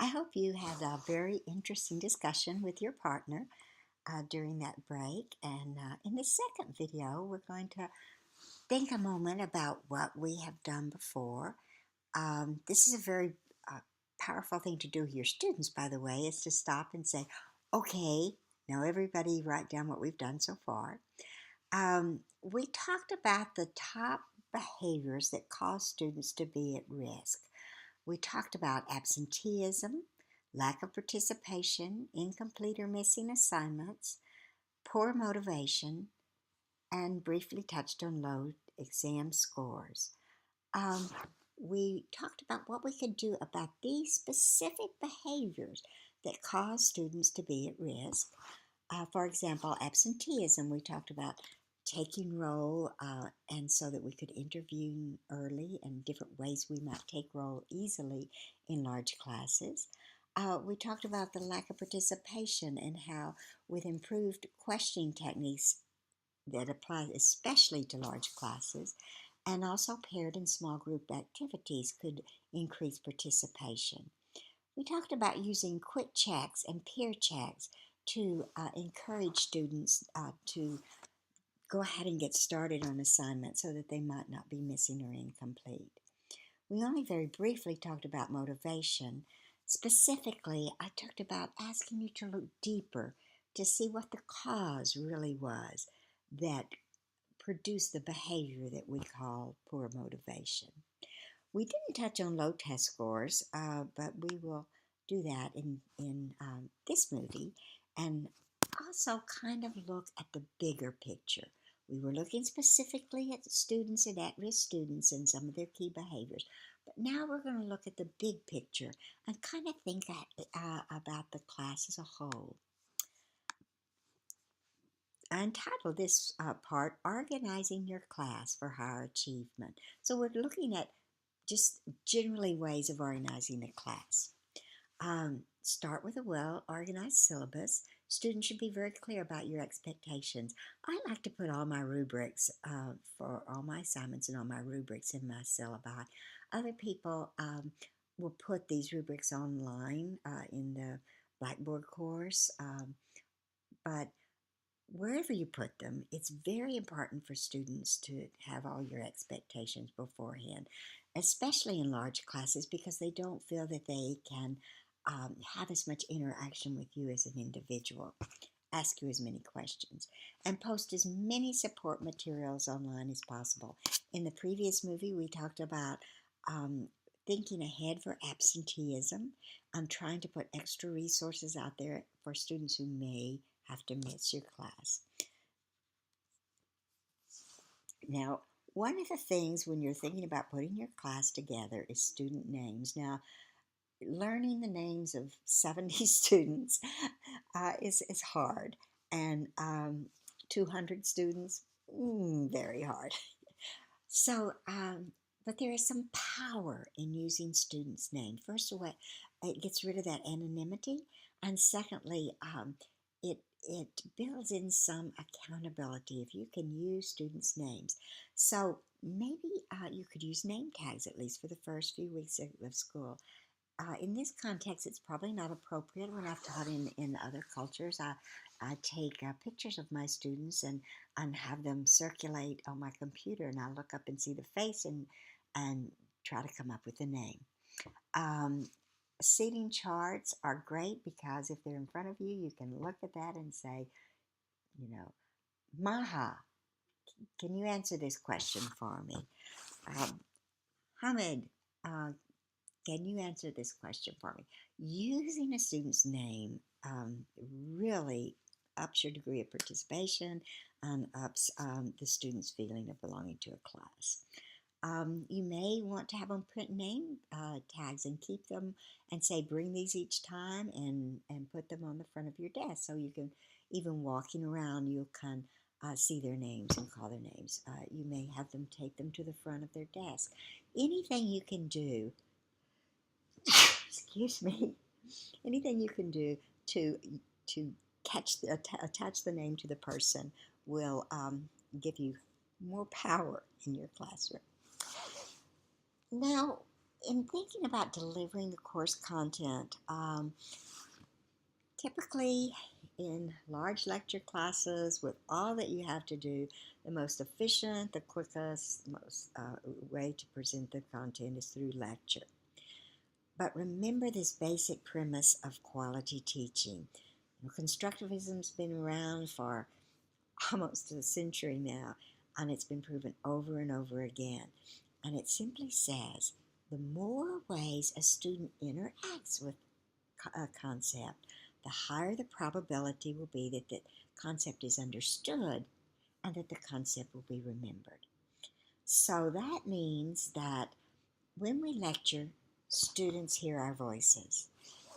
I hope you had a very interesting discussion with your partner during that break. And in the second video, we're going to think a moment about what we have done before. This is a very uh, powerful thing to do with your students, by the way, is to stop and say, okay, now everybody write down what we've done so far. We talked about the top behaviors that cause students to be at risk. We talked about absenteeism, lack of participation, incomplete or missing assignments, poor motivation, and briefly touched on low exam scores. Um, we talked about what we could do about these specific behaviors that cause students to be at risk. For example, absenteeism, we talked about taking roll and so that we could intervene early and different ways we might take roll easily in large classes. We talked about the lack of participation and how with improved questioning techniques that apply especially to large classes and also paired and small group activities could increase participation. We talked about using quick checks and peer checks to encourage students to go ahead and get started on assignments so that they might not be missing or incomplete. We only very briefly talked about motivation. Specifically, I talked about asking you to look deeper to see what the cause really was that produced the behavior that we call poor motivation. We didn't touch on low test scores, but we will do that in this movie and also kind of look at the bigger picture. We were looking specifically at students and at-risk students and some of their key behaviors. But now we're going to look at the big picture and kind of think about the class as a whole. I entitled this part, Organizing Your Class for Higher Achievement. So we're looking at just generally ways of organizing a class. Start with a well-organized syllabus. Students should be very clear about your expectations. I like to put all my rubrics for all my assignments and all my rubrics in my syllabi. Other people will put these rubrics online in the Blackboard course, but wherever you put them, it's very important for students to have all your expectations beforehand, especially in large classes because they don't feel that they can have as much interaction with you as an individual. Ask you as many questions and post as many support materials online as possible. In the previous movie, we talked about thinking ahead for absenteeism. I'm trying to put extra resources out there for students who may have to miss your class. Now, one of the things when you're thinking about putting your class together is student names. Now, learning the names of 70 students is hard, and 200 students, very hard. So, but there is some power in using students' names. First of all, it gets rid of that anonymity, and secondly, it builds in some accountability if you can use students' names. So maybe you could use name tags at least for the first few weeks of school. In this context, it's probably not appropriate. When I've taught in other cultures, I take pictures of my students and have them circulate on my computer, and I look up and see the face and try to come up with a name. Um, Seating charts are great because if they're in front of you, you can look at that and say, you know, Maha, can you answer this question for me? Hamid, uh, can you answer this question for me? Using a student's name really ups your degree of participation and ups the student's feeling of belonging to a class. You may want to have them print name tags and keep them and say bring these each time and put them on the front of your desk so you can, even walking around, you can see their names and call their names. You may have them take them to the front of their desk. Anything you can do, excuse me, anything you can do to attach the name to the person will give you more power in your classroom. Now, in thinking about delivering the course content, typically in large lecture classes with all that you have to do, the most efficient, the quickest, most way to present the content is through lecture. But remember this basic premise of quality teaching. Constructivism's been around for almost a century now, and it's been proven over and over again. And it simply says the more ways a student interacts with a concept, the higher the probability will be that the concept is understood and that the concept will be remembered. So that means that when we lecture, students hear our voices.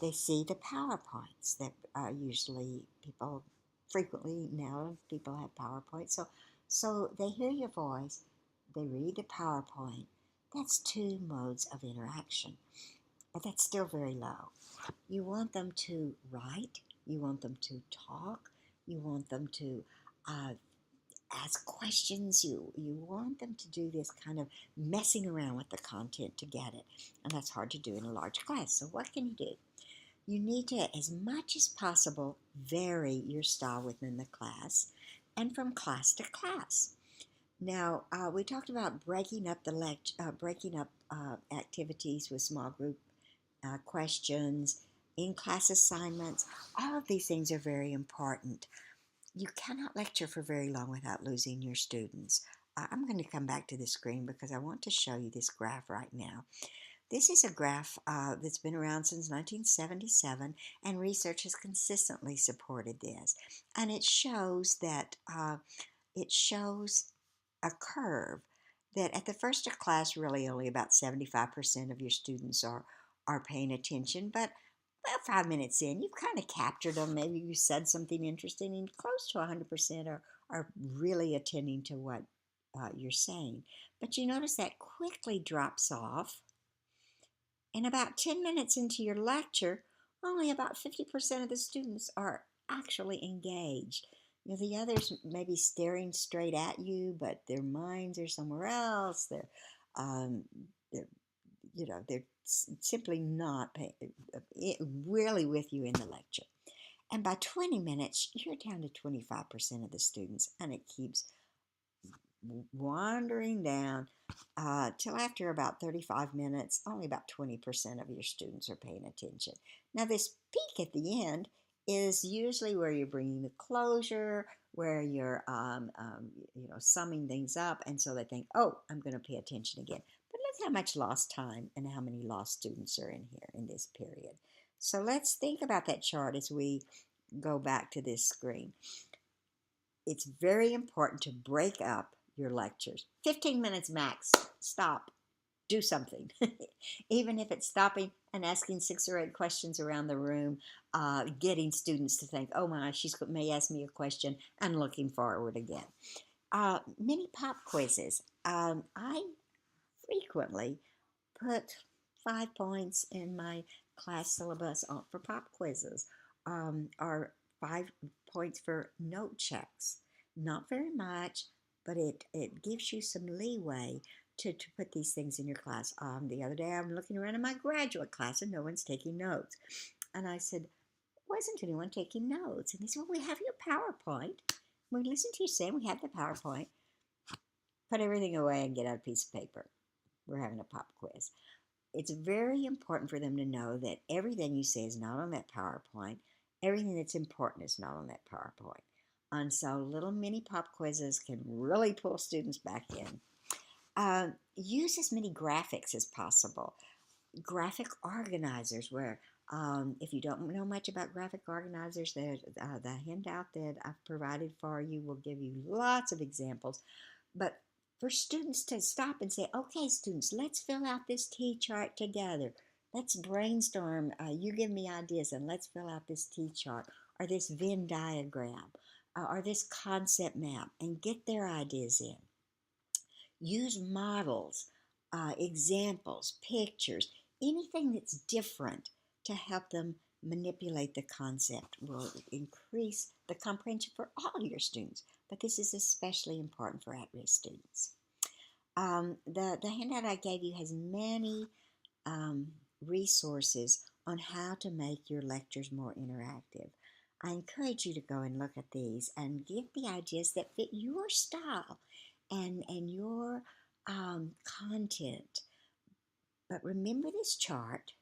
They see the PowerPoints that usually frequently now people have PowerPoints. So they hear your voice, they read the PowerPoint. That's 2 modes of interaction, but that's still very low. You want them to write, you want them to talk, you want them to ask questions, you want them to do this kind of messing around with the content to get it. And that's hard to do in a large class. So what can you do? You need to, as much as possible, vary your style within the class and from class to class. Now, we talked about breaking up activities with small group questions, in-class assignments. All of these things are very important. You cannot lecture for very long without losing your students. I'm going to come back to the screen because I want to show you this graph right now. This is a graph that's been around since 1977, and research has consistently supported this. And it shows that a curve that at the first of class, really only about 75% of your students are paying attention, but about 5 minutes in, you've kind of captured them. Maybe you said something interesting, and close to 100% are really attending to what you're saying. But you notice that quickly drops off, and about 10 minutes into your lecture, only about 50% of the students are actually engaged. The others may be staring straight at you, but their minds are somewhere else. They're they're simply not really with you in the lecture. And by 20 minutes, you're down to 25% of the students, and it keeps wandering down till after about 35 minutes, only about 20% of your students are paying attention. Now, this peak at the end is usually where you're bringing the closure, where you're summing things up, and so they think, oh, I'm going to pay attention again. But look how much lost time and how many lost students are in here in this period. So let's think about that chart as we go back to this screen. It's very important to break up your lectures. 15 minutes max. Stop. Do something. Even if it's stopping and asking 6 or 8 questions around the room, getting students to think, oh my, she may ask me a question, and looking forward again. Mini pop quizzes. I frequently put 5 points in my class syllabus for pop quizzes, or 5 points for note checks. Not very much, but it gives you some leeway to put these things in your class. The other day I'm looking around in my graduate class and no one's taking notes. And I said, why isn't anyone taking notes? And they said, well, we have your PowerPoint. We listen to you say we have the PowerPoint. Put everything away and get out a piece of paper. We're having a pop quiz. It's very important for them to know that everything you say is not on that PowerPoint. Everything that's important is not on that PowerPoint. And so little mini pop quizzes can really pull students back in. Use as many graphics as possible. Graphic organizers, where if you don't know much about graphic organizers, the handout that I've provided for you will give you lots of examples. But for students to stop and say, okay, students, let's fill out this T-chart together. Let's brainstorm. You give me ideas, and let's fill out this T-chart or this Venn diagram or this concept map, and get their ideas in. Use models, examples, pictures, anything that's different to help them manipulate the concept will increase the comprehension for all your students, but this is especially important for at-risk students. The handout I gave you has many resources on how to make your lectures more interactive. I encourage you to go and look at these and get the ideas that fit your style and your content. But remember this chart,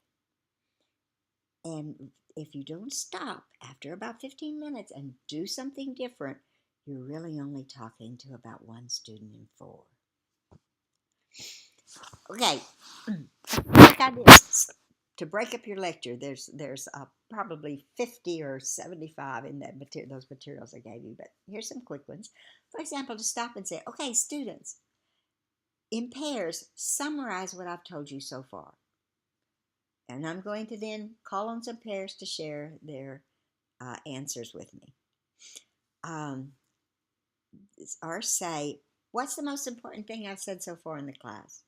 and if you don't stop after about 15 minutes and do something different, you're really only talking to about one student in four. Okay, quick ideas to break up your lecture. There's probably 50 or 75 in those materials I gave you, but here's some quick ones. For example, to stop and say, okay, students, in pairs, summarize what I've told you so far. And I'm going to then call on some pairs to share their answers with me. Or say, what's the most important thing I've said so far in the class?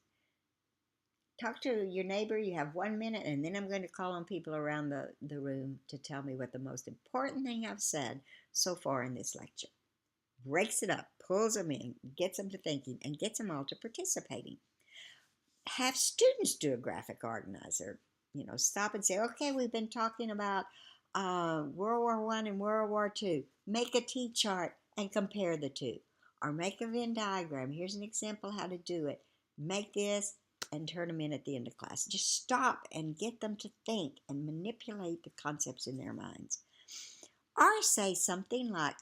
Talk to your neighbor. You have 1 minute, and then I'm going to call on people around the room to tell me what the most important thing I've said so far in this lecture. Breaks it up, pulls them in, gets them to thinking, and gets them all to participating. Have students do a graphic organizer. Stop and say, okay, we've been talking about World War I and World War II. Make a T-chart and compare the two. Or make a Venn diagram. Here's an example how to do it. Make this and turn them in at the end of class. Just stop and get them to think and manipulate the concepts in their minds. Or say something like,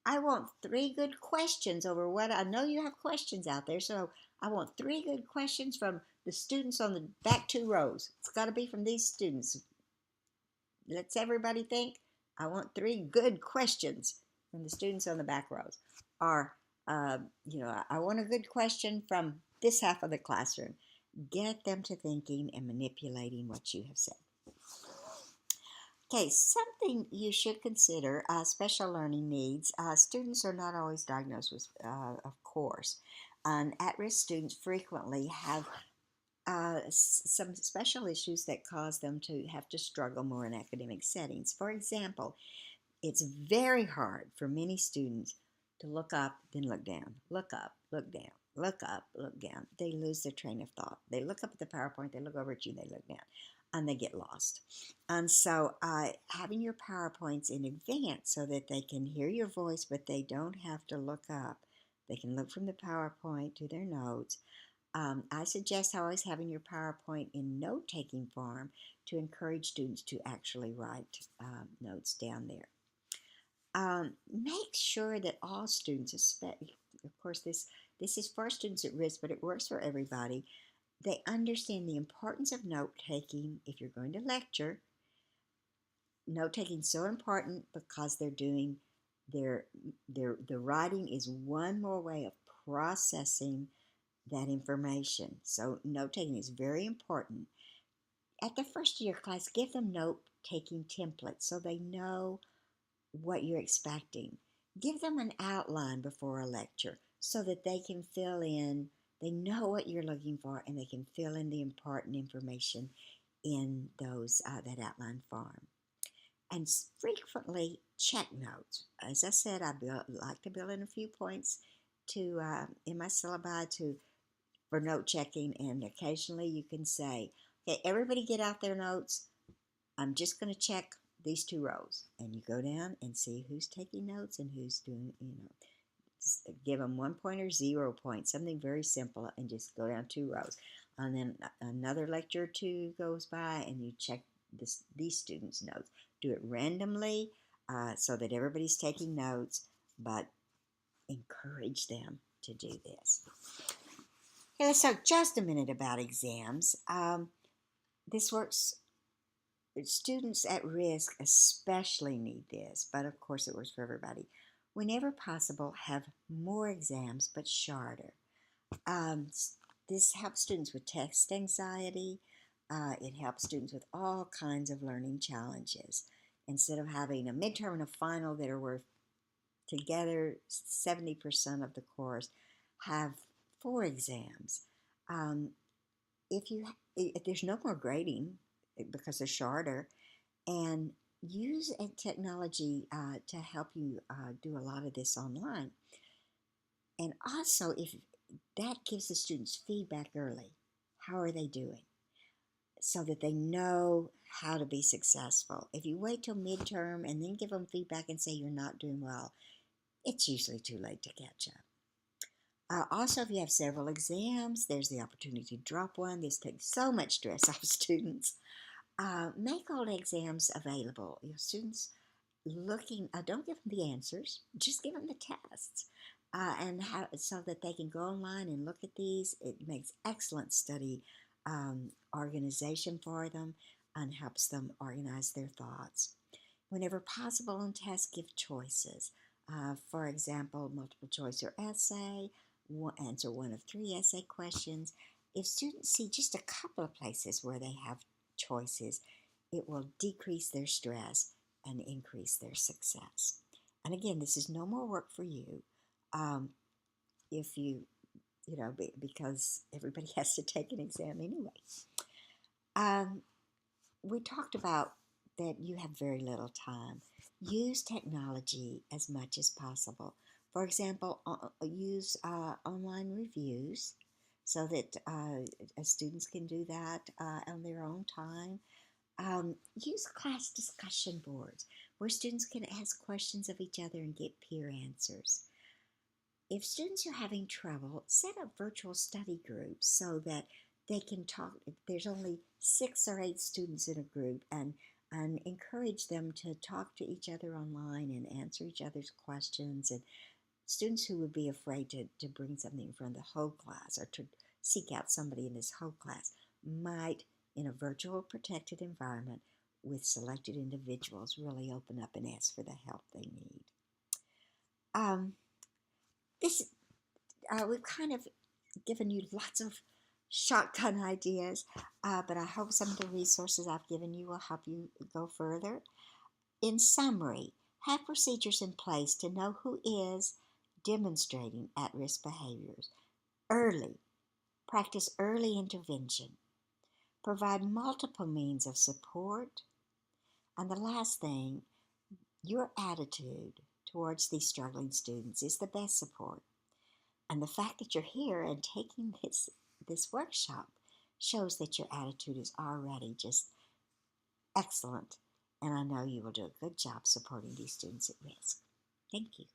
I want 3 good questions over what I know you have questions out there, so I want 3 good questions from the students on the back 2 rows. It's got to be from these students. Let's everybody think. I want 3 good questions from the students on the back rows. Or, I want a good question from this half of the classroom. Get them to thinking and manipulating what you have said. Okay, something you should consider, special learning needs. Students are not always diagnosed with, of course. At-risk students frequently have some special issues that cause them to have to struggle more in academic settings. For example, it's very hard for many students to look up, then look down, look up, look down, look up, look down. They lose their train of thought. They look up at the PowerPoint, they look over at you, they look down, and they get lost. And so having your PowerPoints in advance so that they can hear your voice, but they don't have to look up. They can look from the PowerPoint to their notes. I suggest always having your PowerPoint in note-taking form to encourage students to actually write notes down there. Make sure that all students, of course this is for students at risk, but it works for everybody, they understand the importance of note-taking if you're going to lecture. Note-taking is so important because they're doing the writing is one more way of processing that information. So note-taking is very important. At the first of your class, give them note-taking templates so they know what you're expecting. Give them an outline before a lecture so that they can fill in, they know what you're looking for, and they can fill in the important information in those that outline form. And frequently check notes. As I said, I like to build in a few points to in my syllabi for note checking, and occasionally you can say, okay, everybody get out their notes. I'm just going to check these 2 rows, and you go down and see who's taking notes and who's doing, give them 1 point or 0 points, something very simple, and just go down 2 rows. And then another lecture or 2 goes by, and you check these students' notes. Do it randomly so that everybody's taking notes, but encourage them to do this. Okay, let's talk just a minute about exams. This works. Students at risk especially need this, but of course it works for everybody. Whenever possible, have more exams but shorter. This helps students with test anxiety. It helps students with all kinds of learning challenges. Instead of having a midterm and a final that are worth together 70% of the course, have 4 exams. If there's no more grading because they're shorter, and use a technology to help you do a lot of this online. And also, if that gives the students feedback early, how are they doing? so that they know how to be successful. If you wait till midterm and then give them feedback and say you're not doing well, it's usually too late to catch up. Also, if you have several exams, there's the opportunity to drop one. This takes so much stress off students. Make all the exams available. Your students looking, don't give them the answers, just give them the tests. So that they can go online and look at these. It makes excellent study organization for them and helps them organize their thoughts. Whenever possible on tests, give choices. For example, multiple choice or essay, answer one of 3 essay questions. If students see just a couple of places where they have choices, it will decrease their stress and increase their success. And again, this is no more work for you. If because everybody has to take an exam anyway. We talked about that you have very little time. Use technology as much as possible. For example, use online reviews so that students can do that on their own time. Use class discussion boards where students can ask questions of each other and get peer answers. If students are having trouble, set up virtual study groups so that they can talk. There's only 6 or 8 students in a group, and encourage them to talk to each other online and answer each other's questions. And students who would be afraid to bring something in front of the whole class or to seek out somebody in this whole class might, in a virtual protected environment with selected individuals, really open up and ask for the help they need. This We've kind of given you lots of shotgun ideas, but I hope some of the resources I've given you will help you go further. In summary, have procedures in place to know who is demonstrating at-risk behaviors early. Practice early intervention. Provide multiple means of support. And the last thing, your attitude towards these struggling students is the best support. And the fact that you're here and taking this workshop shows that your attitude is already just excellent. And I know you will do a good job supporting these students at risk. Thank you.